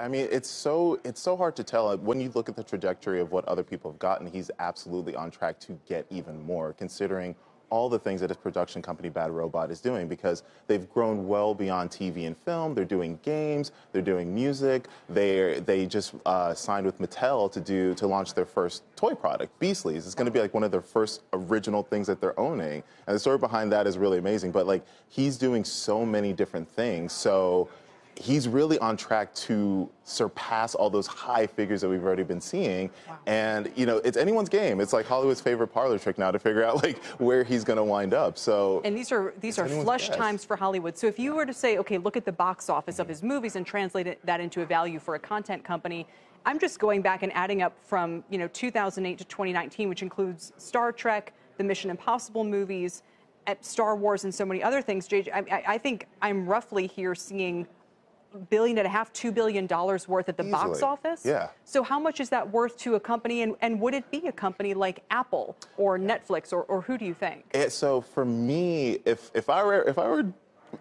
I mean, it's so hard to tell. When you look at the trajectory of what other people have gotten, he's absolutely on track to get even more, considering all the things that his production company Bad Robot is doing, because they've grown well beyond TV and film. They're doing games, they're doing music. They just signed with Mattel to launch their first toy product, Beastlies. It's going to be like one of their first original things that they're owning, and the story behind that is really amazing. But like, he's doing so many different things, so he's really on track to surpass all those high figures that we've already been seeing. Wow. And, you know, it's anyone's game. It's like Hollywood's favorite parlor trick now to figure out, like, where he's going to wind up. So, and these are flush times for Hollywood. So if you were to say, okay, look at the box office of his movies and translate that into a value for a content company, I'm just going back and adding up from, 2008 to 2019, which includes Star Trek, the Mission Impossible movies, at Star Wars, and so many other things. JJ, I think I'm roughly here seeing $1.5 billion, $2 billion worth at the box office. Yeah. So how much is that worth to a company, and would it be a company like Apple or Netflix, or who do you think? So for me, if I were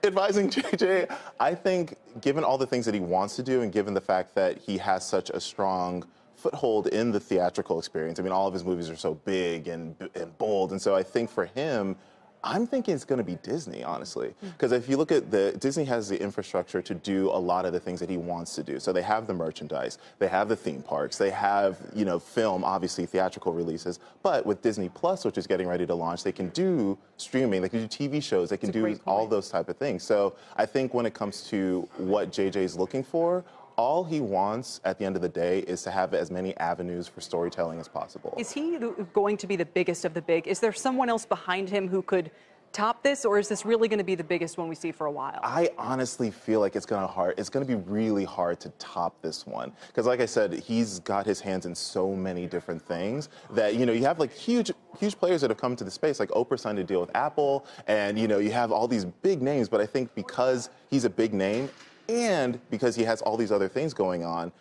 advising JJ, I think given all the things that he wants to do, and given the fact that he has such a strong foothold in the theatrical experience, I mean, all of his movies are so big and bold, and so I think for him, I'm thinking it's going to be Disney, honestly. Because if you look at Disney has the infrastructure to do a lot of the things that he wants to do. So they have the merchandise, they have the theme parks, they have, film, obviously theatrical releases. But with Disney Plus, which is getting ready to launch, they can do streaming, they can do TV shows, they can do all those type of things. So I think when it comes to what JJ's looking for, all he wants at the end of the day is to have as many avenues for storytelling as possible. Is he going to be the biggest of the big? Is there someone else behind him who could top this, or is this really going to be the biggest one we see for a while? I honestly feel like it's going to be really hard to top this one, because like I said, he's got his hands in so many different things that, you have like huge players that have come to the space, like Oprah signed a deal with Apple, and you have all these big names, but I think because he's a big name and because he has all these other things going on,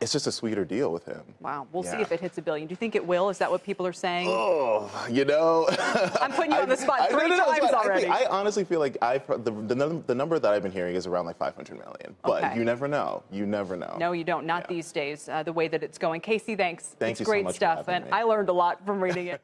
it's just a sweeter deal with him. Wow. We'll see if it hits $1 billion. Do you think it will? Is that what people are saying? Oh, I'm putting you on the spot three times already. I honestly feel like the number that I've been hearing is around like 500 million. But you never know. You never know. No, you don't. Not these days, the way that it's going. KC, thanks. Thank you so much. It's great stuff. And I learned a lot from reading it.